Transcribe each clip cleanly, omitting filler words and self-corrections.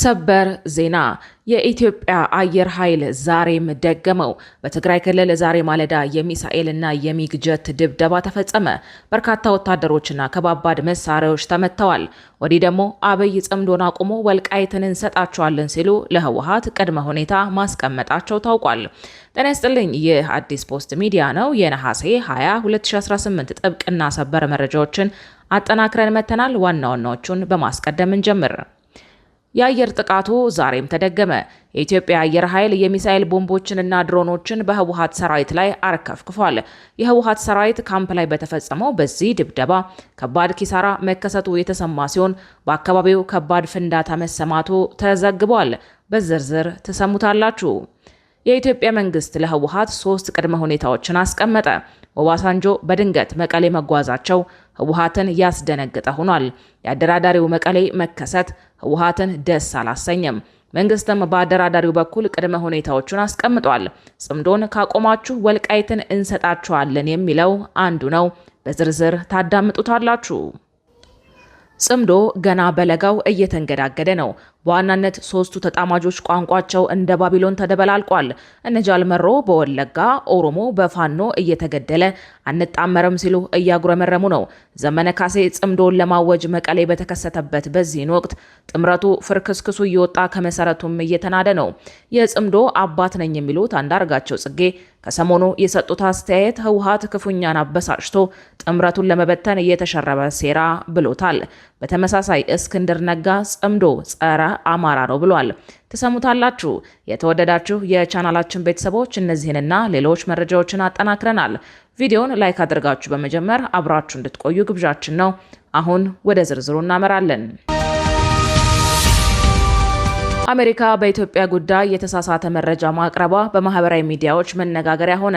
ሰበር ዜና የኢትዮጵያ አየር ኃይል ዛሬም ደገመው። በትግራይ ክልል ዛሬ ማለዳ የሚሳኤልና የሚግ ጀት ድብደባ ተፈጸመ። በርካታ ወታደሮችና ከባባድ መሳሪያዎች ተመተዋል። ወዲህ ደግሞ አብይ ጽምዶን አቁሞ ወልቃይትን እንሰጣቸዋለን ሲሉ ለህወሓት ቅድመ ሁኔታ ማስቀመጣቸው ታውቋል። ጤና ይስጥልኝ። ይህ አዲስ ፖስት ሚዲያ ነው። የነሐሴ 20 2018 ጥብቅና ሰበር መረጃዎችን አጠናክረን መተናል። ዋና ዋናዎቹን በማስቀደም እንጀምር። የአየር ጥቃቱ ዛሬም ተደገመ። የኢትዮጵያ አየር ኃይል የሚሳኤል ቦምቦችንና ድሮኖችን በህወሓት ሰራዊት ላይ አርከፍክፏል። የህወሓት ሰራዊት ካምፕ ላይ በተፈጸመው በዚህ ድብደባ ከባድ ኪሳራ መከሰቱ የተሰማ ሲሆን በአካባቢው ከባድ ፍንዳታ መሰማቱ ተዘግቧል። በዝርዝር ትሰሙታላችሁ። የኢትዮጵያ መንግስት ለህወሓት 3 ቅድመ ሁኔታዎችን አስቀመጠ። ኦባሳንጆ በድንገት መቀሌ መጓዛቸው ህወሓትን ያስደነገጠ ሆኗል። የአደራዳሪው መቀሌ መከሰት ህወሓትን ደስ አላሰኘም። መንግስትም በአደራዳሪው በኩል ቅድመ ሁኔታዎችን አስቀምጧል። ጽምዶን ካቆማችሁ ወልቃይትን እንሰጣችኋለን የሚለው አንዱ ነው። በዝርዝር ታዳምጡታላችሁ። ጽምዶ ገና በለጋው እየተንገዳገደ ነው። በዋናነት 3ቱ ተጣማጆች ቋንቋቸው እንደ ባቢሎን ተደበላልቋል። እነ ጃልመሮ በወለጋ ኦሮሞ በፋኖ እየተገደለ አንጣመረም ሲሉ እያጉረመረሙ ነው። ዘመነ ካሴ ጽምዶን ለማወጅ መቀሌ በተከሰተበት በዚህን ወቅት ጥምረቱ ፍርክስክሱ እየወጣ ከመሰረቱም እየተናደ ነው። የጽምዶ አባት ነኝ የሚሉት አንዳርጋቸው ጽጌ ከሰሞኑ የሰጡት አስተያየት ህወሓት ክፉኛን አበሳጭቶ ጥምረቱን ለመበተን እየተሸረበ ሴራ ብሎታል። በተመሳሳይ እስክንድር ነጋ ጽምዶ ጸረ አማራ ነው ብሏል። ትሰሙታላችሁ። የተወደዳችሁ የቻናላችን ቤተሰቦች እነዚህንና ሌሎች መረጃዎችን አጠናክረናል። ቪዲዮውን ላይክ አድርጋችሁ በመጀመር አብራችሁ እንድትቆዩ ግብዣችን ነው። አሁን ወደ ዝርዝሩ እናመራለን። አሜሪካ በኢትዮጵያ ጉዳይ የተሳሳተ መረጃ ማቅረቧ በማህበራዊ ሚዲያዎች መነጋገሪያ ሆነ።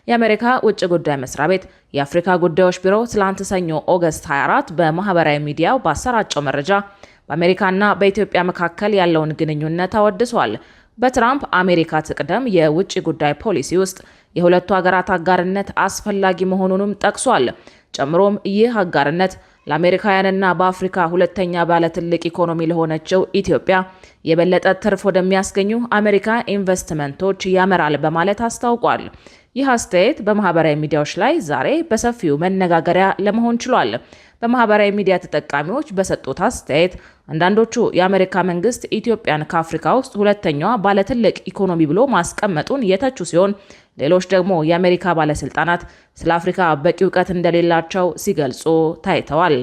የአሜሪካ ውጭ ጉዳይ መስሪያ ቤት የአፍሪካ ጉዳዮች ቢሮ ትላንት ሰኞ ኦገስት 24 በማህበራዊ ሚዲያው ባሰራጨው መረጃ በአሜሪካና በኢትዮጵያ መካከል ያለውን ግንኙነት አወድሷል። በትራምፕ አሜሪካ ትቅደም የውጭ ጉዳይ ፖሊሲ ውስጥ የሁለቱ ሀገራት አጋርነት አስፈላጊ መሆኑንም ጠቅሷል። ጨምሮም ይህ አጋርነት ለአሜሪካውያንና በአፍሪካ ሁለተኛ ባለ ትልቅ ኢኮኖሚ ለሆነችው ኢትዮጵያ የበለጠ ትርፍ ወደሚያስገኙ አሜሪካ ኢንቨስትመንቶች ያመራል በማለት አስታውቋል። ይህ አስተያየት በማህበራዊ ሚዲያዎች ላይ ዛሬ በሰፊው መነጋገሪያ ለመሆን ችሏል። በማህበራዊ ሚዲያ ተጠቃሚዎች በሰጡት አስተያየት አንዳንዶቹ የአሜሪካ መንግስት ኢትዮጵያን ከአፍሪካ ውስጥ ሁለተኛዋ ባለትልቅ ኢኮኖሚ ብሎ ማስቀመጡን የተቹ ሲሆን፣ ሌሎች ደግሞ የአሜሪካ ባለስልጣናት ስለ አፍሪካ በቂ እውቀት እንደሌላቸው ሲገልጹ ታይተዋል።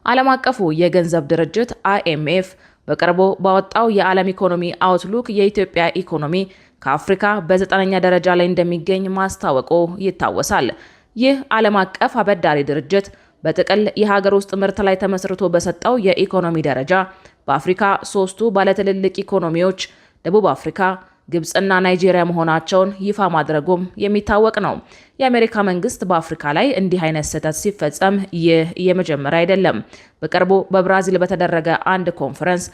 ዓለም አቀፉ የገንዘብ ድርጅት IMF በቅርቡ ባወጣው የዓለም ኢኮኖሚ አውትሉክ የኢትዮጵያ ኢኮኖሚ ከአፍሪካ በ9ኛ ደረጃ ላይ እንደሚገኝ ማስታወቁ ይታወሳል። ይህ ዓለም አቀፍ አበዳሪ ድርጅት በጥቅል የሀገር ውስጥ ምርት ላይ ተመስርቶ በሰጠው የኢኮኖሚ ደረጃ በአፍሪካ 3ቱ ባለትልልቅ ኢኮኖሚዎች ደቡብ አፍሪካ፣ ግብጽና ናይጄሪያ መሆናቸውን ይፋ ማድረጉም የሚታወቅ ነው። የአሜሪካ መንግስት በአፍሪካ ላይ እንዲህ አይነት ስህተት ሲፈጸም ይህ የመጀመሪያ አይደለም። በቅርቡ በብራዚል በተደረገ አንድ ኮንፈረንስ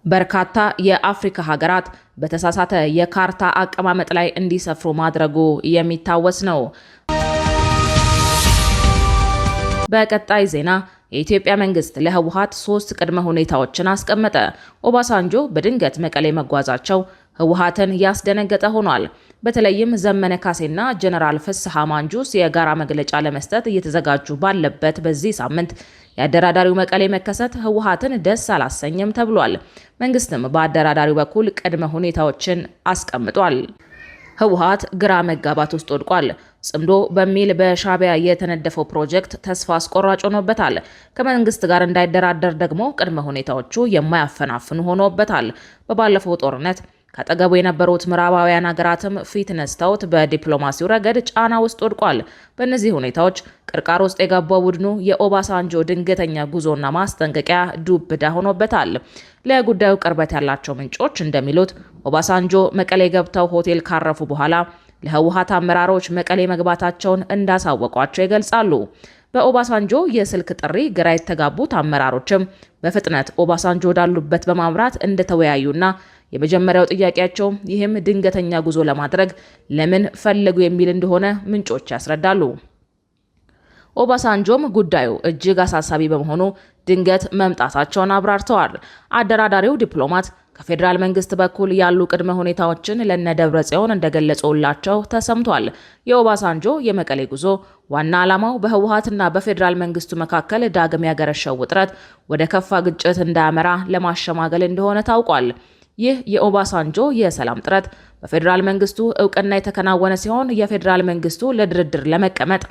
በርካታ የአፍሪካ ሀገራት በተሳሳተ የካርታ አቀማመጥ ላይ እንዲሰፍሩ ማድረጉ የሚታወስ ነው። በቀጣይ ዜና የኢትዮጵያ መንግስት ለህወሓት 3 ቅድመ ሁኔታዎችን አስቀመጠ። ኦባሳንጆ በድንገት መቀሌ መጓዛቸው ህወሓትን ያስደነገጠ ሆኗል። በተለይም ዘመነ ካሴና ጀነራል ፍስሐ ማንጁስ የጋራ መግለጫ ለመስጠት እየተዘጋጁ ባለበት በዚህ ሳምንት የአደራዳሪው መቀሌ መከሰት ህወሓትን ደስ አላሰኘም ተብሏል። መንግስትም በአደራዳሪው በኩል ቅድመ ሁኔታዎችን አስቀምጧል። ህወሓት ግራ መጋባት ውስጥ ወድቋል። ጽምዶ በሚል በሻዕቢያ የተነደፈው ፕሮጀክት ተስፋ አስቆራጭ ሆኖበታል። ከመንግስት ጋር እንዳይደራደር ደግሞ ቅድመ ሁኔታዎቹ የማያፈናፍኑ ሆኖበታል። በባለፈው ጦርነት ከአጠገቡ የነበሩት ምዕራባውያን ሀገራትም ፊት ነስተውት በዲፕሎማሲው ረገድ ጫና ውስጥ ወድቋል። በእነዚህ ሁኔታዎች ቅርቃር ውስጥ የገባው ቡድኑ የኦባሳንጆ ድንገተኛ ጉዞና ማስጠንቀቂያ ዱብ እዳ ሆኖበታል። ለጉዳዩ ቅርበት ያላቸው ምንጮች እንደሚሉት ኦባሳንጆ መቀሌ ገብተው ሆቴል ካረፉ በኋላ ለህወሓት አመራሮች መቀሌ መግባታቸውን እንዳሳወቋቸው ይገልጻሉ። በኦባሳንጆ የስልክ ጥሪ ግራ የተጋቡት አመራሮችም በፍጥነት ኦባሳንጆ ወዳሉበት በማምራት እንደተወያዩና የመጀመሪያው ጥያቄያቸው ይህም ድንገተኛ ጉዞ ለማድረግ ለምን ፈለጉ የሚል እንደሆነ ምንጮች ያስረዳሉ። ኦባሳንጆም ጉዳዩ እጅግ አሳሳቢ በመሆኑ ድንገት መምጣታቸውን አብራርተዋል። አደራዳሪው ዲፕሎማት ከፌዴራል መንግስት በኩል ያሉ ቅድመ ሁኔታዎችን ለነ ደብረጽዮን እንደገለጹላቸው ተሰምቷል። የኦባሳንጆ የመቀሌ ጉዞ ዋና ዓላማው በህወሓትና በፌዴራል መንግስቱ መካከል ዳግም ያገረሸው ውጥረት ወደ ከፋ ግጭት እንዳያመራ ለማሸማገል እንደሆነ ታውቋል። ይህ የኦባሳንጆ የሰላም ጥረት በፌዴራል መንግስቱ እውቅና የተከናወነ ሲሆን የፌዴራል መንግስቱ ለድርድር ለመቀመጥ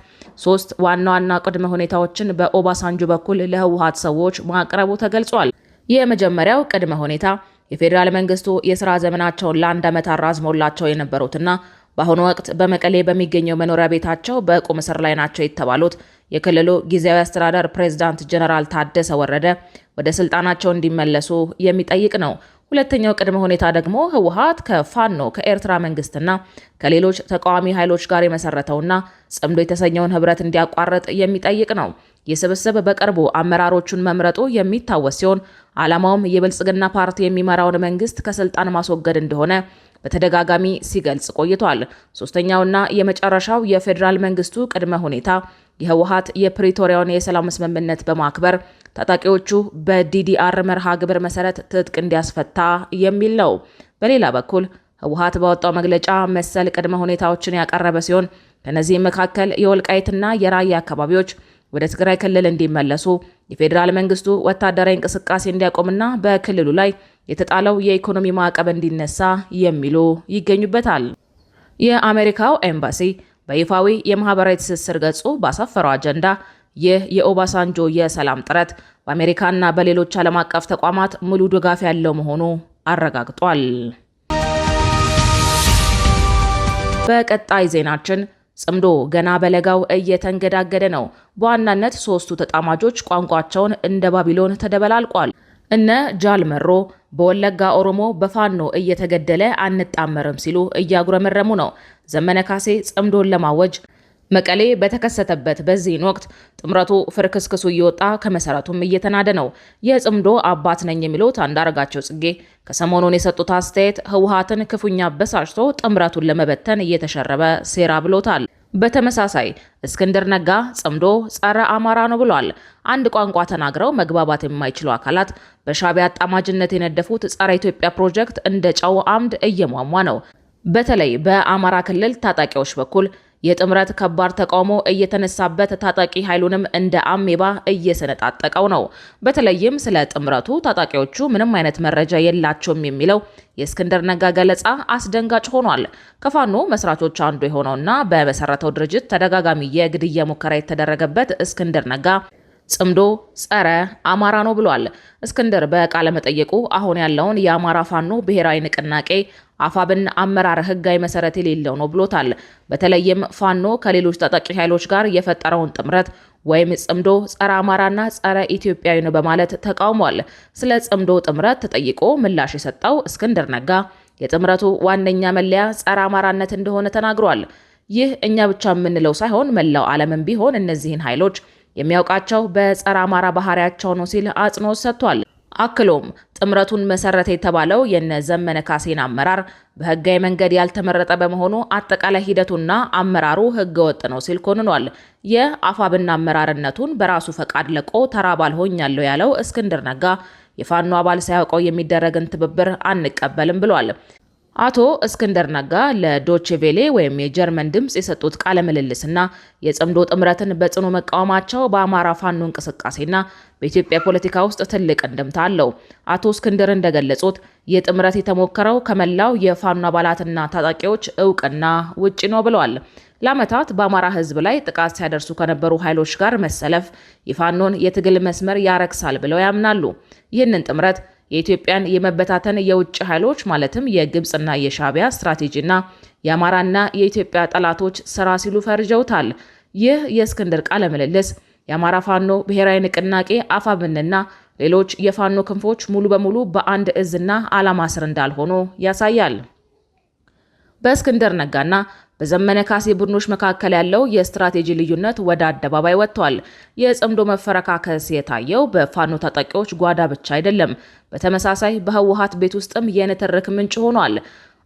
3 ዋና ዋና ቅድመ ሁኔታዎችን በኦባሳንጆ በኩል ለህወሓት ሰዎች ማቅረቡ ተገልጿል። የመጀመሪያው ቅድመ ሁኔታ የፌዴራል መንግስቱ የሥራ ዘመናቸውን ለ1 ዓመት አራዝሞላቸው የነበሩትና በአሁኑ ወቅት በመቀሌ በሚገኘው መኖሪያ ቤታቸው በቁም እስር ላይ ናቸው የተባሉት የክልሉ ጊዜያዊ አስተዳደር ፕሬዝዳንት ጀነራል ታደሰ ወረደ ወደ ስልጣናቸው እንዲመለሱ የሚጠይቅ ነው። ሁለተኛው ቅድመ ሁኔታ ደግሞ ህወሓት ከፋኖ ከኤርትራ መንግስትና ከሌሎች ተቃዋሚ ኃይሎች ጋር የመሰረተውና ጽምዶ የተሰኘውን ህብረት እንዲያቋርጥ የሚጠይቅ ነው። ይህ ስብስብ በቅርቡ አመራሮቹን መምረጡ የሚታወስ ሲሆን ዓላማውም የብልጽግና ፓርቲ የሚመራውን መንግስት ከስልጣን ማስወገድ እንደሆነ በተደጋጋሚ ሲገልጽ ቆይቷል። ሶስተኛውና የመጨረሻው የፌዴራል መንግስቱ ቅድመ ሁኔታ የህወሓት የፕሪቶሪያውን የሰላም ስምምነት በማክበር ታጣቂዎቹ በዲዲአር መርሃ ግብር መሰረት ትጥቅ እንዲያስፈታ የሚል ነው። በሌላ በኩል ህወሓት ባወጣው መግለጫ መሰል ቅድመ ሁኔታዎችን ያቀረበ ሲሆን ከነዚህም መካከል የወልቃይትና የራያ አካባቢዎች ወደ ትግራይ ክልል እንዲመለሱ፣ የፌዴራል መንግስቱ ወታደራዊ እንቅስቃሴ እንዲያቆምና በክልሉ ላይ የተጣለው የኢኮኖሚ ማዕቀብ እንዲነሳ የሚሉ ይገኙበታል። የአሜሪካው ኤምባሲ በይፋዊ የማህበራዊ ትስስር ገጹ ባሰፈረው አጀንዳ ይህ የኦባሳንጆ የሰላም ጥረት በአሜሪካና በሌሎች ዓለም አቀፍ ተቋማት ሙሉ ድጋፍ ያለው መሆኑ አረጋግጧል። በቀጣይ ዜናችን ጽምዶ ገና በለጋው እየተንገዳገደ ነው። በዋናነት 3ቱ ተጣማጆች ቋንቋቸውን እንደ ባቢሎን ተደበላልቋል። እነ ጃልመሮ በወለጋ ኦሮሞ በፋኖ እየተገደለ አንጣመርም ሲሉ እያጉረመረሙ ነው። ዘመነ ካሴ ጽምዶን ለማወጅ መቀሌ በተከሰተበት በዚህን ወቅት ጥምረቱ ፍርክስክሱ እየወጣ ከመሰረቱም እየተናደ ነው። የጽምዶ አባት ነኝ የሚሉት አንዳርጋቸው ጽጌ ከሰሞኑን የሰጡት አስተያየት ህወሓትን ክፉኛ በሳጭቶ ጥምረቱን ለመበተን እየተሸረበ ሴራ ብሎታል። በተመሳሳይ እስክንድር ነጋ ጽምዶ ጸረ አማራ ነው ብሏል። አንድ ቋንቋ ተናግረው መግባባት የማይችሉ አካላት በሻዕቢያ አጣማጅነት የነደፉት ጸረ ኢትዮጵያ ፕሮጀክት እንደ ጨው አምድ እየሟሟ ነው። በተለይ በአማራ ክልል ታጣቂዎች በኩል የጥምረት ከባድ ተቃውሞ እየተነሳበት ታጣቂ ኃይሉንም እንደ አሜባ እየሰነጣጠቀው ነው። በተለይም ስለ ጥምረቱ ታጣቂዎቹ ምንም አይነት መረጃ የላቸውም የሚለው የእስክንድር ነጋ ገለጻ አስደንጋጭ ሆኗል። ከፋኖ መስራቾች አንዱ የሆነውና በመሰረተው ድርጅት ተደጋጋሚ የግድያ ሙከራ የተደረገበት እስክንድር ነጋ ጽምዶ ጸረ አማራ ነው ብሏል። እስክንድር በቃለ መጠየቁ አሁን ያለውን የአማራ ፋኖ ብሔራዊ ንቅናቄ አፋብን አመራር ህጋዊ መሰረት የሌለው ነው ብሎታል። በተለይም ፋኖ ከሌሎች ታጣቂ ኃይሎች ጋር የፈጠረውን ጥምረት ወይም ጽምዶ ጸረ አማራና ጸረ ኢትዮጵያዊ ነው በማለት ተቃውሟል። ስለ ጽምዶ ጥምረት ተጠይቆ ምላሽ የሰጠው እስክንድር ነጋ የጥምረቱ ዋነኛ መለያ ጸረ አማራነት እንደሆነ ተናግሯል። ይህ እኛ ብቻ የምንለው ሳይሆን መላው ዓለምም ቢሆን እነዚህን ኃይሎች የሚያውቃቸው በጸረ አማራ ባህሪያቸው ነው ሲል አጽንኦት ሰጥቷል። አክሎም ጥምረቱን መሰረተ የተባለው የነ ዘመነ ካሴን አመራር በህጋዊ መንገድ ያልተመረጠ በመሆኑ አጠቃላይ ሂደቱና አመራሩ ህገወጥ ነው ሲል ኮንኗል። የአፋብና አመራርነቱን በራሱ ፈቃድ ለቆ ተራ አባል ሆኛለሁ ያለው እስክንድር ነጋ የፋኖ አባል ሳያውቀው የሚደረግን ትብብር አንቀበልም ብሏል። አቶ እስክንድር ነጋ ለዶቼ ቬሌ ወይም የጀርመን ድምጽ የሰጡት ቃለ ምልልስና የጽምዶ ጥምረትን በጽኑ መቃወማቸው በአማራ ፋኖ እንቅስቃሴና በኢትዮጵያ ፖለቲካ ውስጥ ትልቅ እንድምታ አለው። አቶ እስክንድር እንደገለጹት ይህ ጥምረት የተሞከረው ከመላው የፋኖ አባላትና ታጣቂዎች እውቅና ውጪ ነው ብለዋል። ለዓመታት በአማራ ህዝብ ላይ ጥቃት ሲያደርሱ ከነበሩ ኃይሎች ጋር መሰለፍ የፋኖን የትግል መስመር ያረክሳል ብለው ያምናሉ። ይህንን ጥምረት የኢትዮጵያን የመበታተን የውጭ ኃይሎች ማለትም የግብጽና የሻዕቢያ ስትራቴጂና የአማራና የኢትዮጵያ ጠላቶች ስራ ሲሉ ፈርጀውታል። ይህ የእስክንድር ቃለ ምልልስ የአማራ ፋኖ ብሔራዊ ንቅናቄ አፋብንና ሌሎች የፋኖ ክንፎች ሙሉ በሙሉ በአንድ እዝና ዓላማ ስር እንዳልሆኑ ያሳያል። በእስክንድር ነጋና በዘመነ ካሴ ቡድኖች መካከል ያለው የስትራቴጂ ልዩነት ወደ አደባባይ ወጥቷል። የጽምዶ መፈረካከስ የታየው በፋኖ ታጣቂዎች ጓዳ ብቻ አይደለም። በተመሳሳይ በህወሓት ቤት ውስጥም የንትርክ ምንጭ ሆኗል።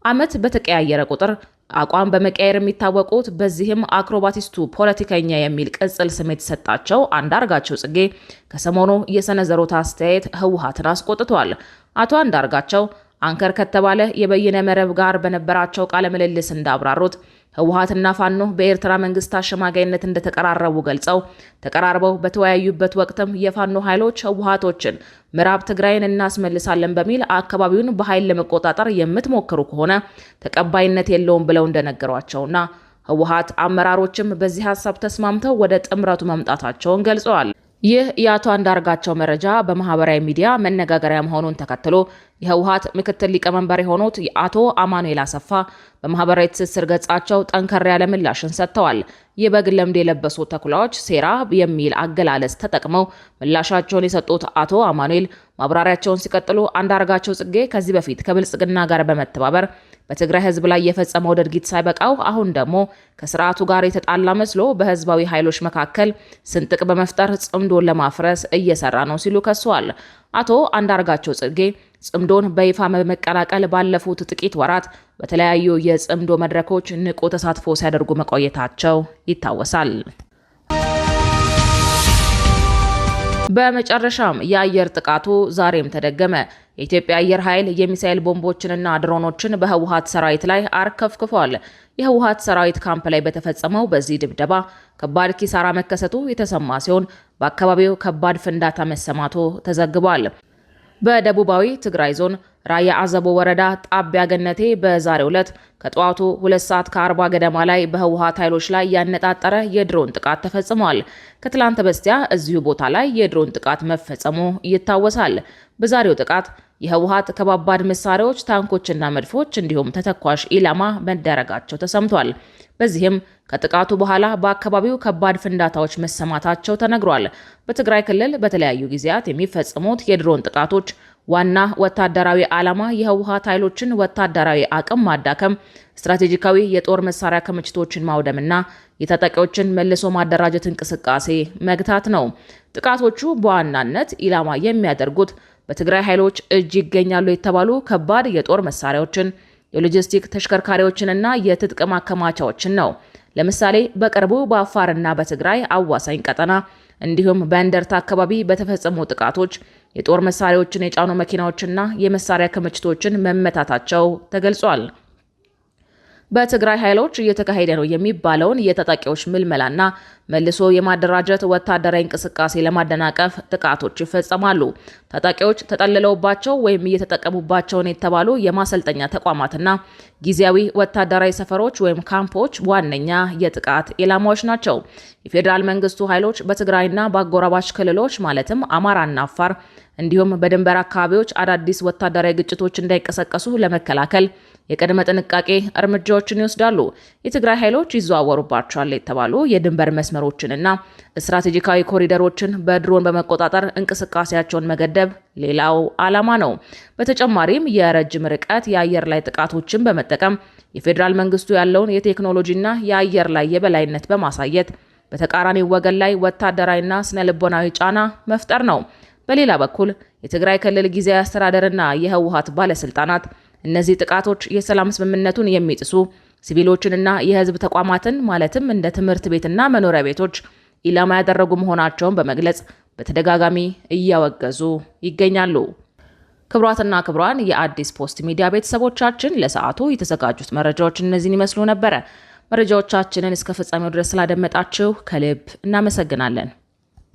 ዓመት በተቀያየረ ቁጥር አቋም በመቀየር የሚታወቁት በዚህም አክሮባቲስቱ ፖለቲከኛ የሚል ቅጽል ስም የተሰጣቸው አንዳርጋቸው ጽጌ ከሰሞኑ የሰነዘሩት አስተያየት ህወሓትን አስቆጥቷል። አቶ አንዳርጋቸው አንከር ከተባለ የበይነ መረብ ጋር በነበራቸው ቃለ ምልልስ እንዳብራሩት ህወሓትና ፋኖ በኤርትራ መንግስት አሸማጋይነት እንደተቀራረቡ ገልጸው ተቀራርበው በተወያዩበት ወቅትም የፋኖ ኃይሎች ህወሓቶችን ምዕራብ ትግራይን እናስመልሳለን በሚል አካባቢውን በኃይል ለመቆጣጠር የምትሞክሩ ከሆነ ተቀባይነት የለውም ብለው እንደነገሯቸውና ህወሓት አመራሮችም በዚህ ሀሳብ ተስማምተው ወደ ጥምረቱ መምጣታቸውን ገልጸዋል። ይህ የአቶ አንዳርጋቸው መረጃ በማህበራዊ ሚዲያ መነጋገሪያ መሆኑን ተከትሎ የህወሓት ምክትል ሊቀመንበር የሆኑት አቶ አማኑኤል አሰፋ በማህበራዊ ትስስር ገጻቸው ጠንከር ያለ ምላሽን ሰጥተዋል። የበግ ለምድ የለበሱ ተኩላዎች ሴራ የሚል አገላለጽ ተጠቅመው ምላሻቸውን የሰጡት አቶ አማኑኤል ማብራሪያቸውን ሲቀጥሉ አንዳርጋቸው ጽጌ ከዚህ በፊት ከብልጽግና ጋር በመተባበር በትግራይ ህዝብ ላይ የፈጸመው ድርጊት ሳይበቃው አሁን ደግሞ ከስርዓቱ ጋር የተጣላ መስሎ በህዝባዊ ኃይሎች መካከል ስንጥቅ በመፍጠር ጽምዶን ለማፍረስ እየሰራ ነው ሲሉ ከሰዋል። አቶ አንዳርጋቸው ጽጌ ጽምዶን በይፋ በመቀላቀል ባለፉት ጥቂት ወራት በተለያዩ የጽምዶ መድረኮች ንቁ ተሳትፎ ሲያደርጉ መቆየታቸው ይታወሳል። በመጨረሻም የአየር ጥቃቱ ዛሬም ተደገመ። የኢትዮጵያ አየር ኃይል የሚሳኤል ቦምቦችንና ድሮኖችን በህወሓት ሰራዊት ላይ አርከፍክፏል። የህወሓት ሰራዊት ካምፕ ላይ በተፈጸመው በዚህ ድብደባ ከባድ ኪሳራ መከሰቱ የተሰማ ሲሆን በአካባቢው ከባድ ፍንዳታ መሰማቱ ተዘግቧል። በደቡባዊ ትግራይ ዞን ራያ አዘቦ ወረዳ ጣቢያ ገነቴ በዛሬው ዕለት ከጠዋቱ 2:40 ገደማ ላይ በህወሓት ኃይሎች ላይ ያነጣጠረ የድሮን ጥቃት ተፈጽሟል። ከትላንት በስቲያ እዚሁ ቦታ ላይ የድሮን ጥቃት መፈጸሙ ይታወሳል። በዛሬው ጥቃት የህወሓት ከባባድ መሳሪያዎች፣ ታንኮችና መድፎች እንዲሁም ተተኳሽ ኢላማ መደረጋቸው ተሰምቷል። በዚህም ከጥቃቱ በኋላ በአካባቢው ከባድ ፍንዳታዎች መሰማታቸው ተነግሯል። በትግራይ ክልል በተለያዩ ጊዜያት የሚፈጸሙት የድሮን ጥቃቶች ዋና ወታደራዊ ዓላማ የህወሓት ኃይሎችን ወታደራዊ አቅም ማዳከም፣ ስትራቴጂካዊ የጦር መሳሪያ ክምችቶችን ማውደምና የታጣቂዎችን መልሶ ማደራጀት እንቅስቃሴ መግታት ነው። ጥቃቶቹ በዋናነት ኢላማ የሚያደርጉት በትግራይ ኃይሎች እጅ ይገኛሉ የተባሉ ከባድ የጦር መሳሪያዎችን፣ የሎጂስቲክ ተሽከርካሪዎችንና የትጥቅ ማከማቻዎችን ነው። ለምሳሌ በቅርቡ በአፋርና በትግራይ አዋሳኝ ቀጠና እንዲሁም በእንደርታ አካባቢ በተፈጸሙ ጥቃቶች የጦር መሳሪያዎችን የጫኑ መኪናዎችና የመሳሪያ ክምችቶችን መመታታቸው ተገልጿል። በትግራይ ኃይሎች እየተካሄደ ነው የሚባለውን የታጣቂዎች ምልመላና መልሶ የማደራጀት ወታደራዊ እንቅስቃሴ ለማደናቀፍ ጥቃቶች ይፈጸማሉ። ታጣቂዎች ተጠልለውባቸው ወይም እየተጠቀሙባቸውን የተባሉ የማሰልጠኛ ተቋማትና ጊዜያዊ ወታደራዊ ሰፈሮች ወይም ካምፖች ዋነኛ የጥቃት ኢላማዎች ናቸው። የፌዴራል መንግስቱ ኃይሎች በትግራይና በአጎራባች ክልሎች ማለትም አማራና አፋር እንዲሁም በድንበር አካባቢዎች አዳዲስ ወታደራዊ ግጭቶች እንዳይቀሰቀሱ ለመከላከል የቅድመ ጥንቃቄ እርምጃዎችን ይወስዳሉ። የትግራይ ኃይሎች ይዘዋወሩባቸዋል የተባሉ የድንበር መስመሮችንና ስትራቴጂካዊ ኮሪደሮችን በድሮን በመቆጣጠር እንቅስቃሴያቸውን መገደብ ሌላው ዓላማ ነው። በተጨማሪም የረጅም ርቀት የአየር ላይ ጥቃቶችን በመጠቀም የፌዴራል መንግስቱ ያለውን የቴክኖሎጂና የአየር ላይ የበላይነት በማሳየት በተቃራኒ ወገን ላይ ወታደራዊና ስነ ልቦናዊ ጫና መፍጠር ነው። በሌላ በኩል የትግራይ ክልል ጊዜያዊ አስተዳደርና የህወሓት ባለስልጣናት እነዚህ ጥቃቶች የሰላም ስምምነቱን የሚጥሱ ሲቪሎችንና የህዝብ ተቋማትን ማለትም እንደ ትምህርት ቤትና መኖሪያ ቤቶች ኢላማ ያደረጉ መሆናቸውን በመግለጽ በተደጋጋሚ እያወገዙ ይገኛሉ። ክቡራትና ክቡራን የአዲስ ፖስት ሚዲያ ቤተሰቦቻችን ለሰዓቱ የተዘጋጁት መረጃዎች እነዚህን ይመስሉ ነበረ። መረጃዎቻችንን እስከ ፍጻሜው ድረስ ስላደመጣችሁ ከልብ እናመሰግናለን።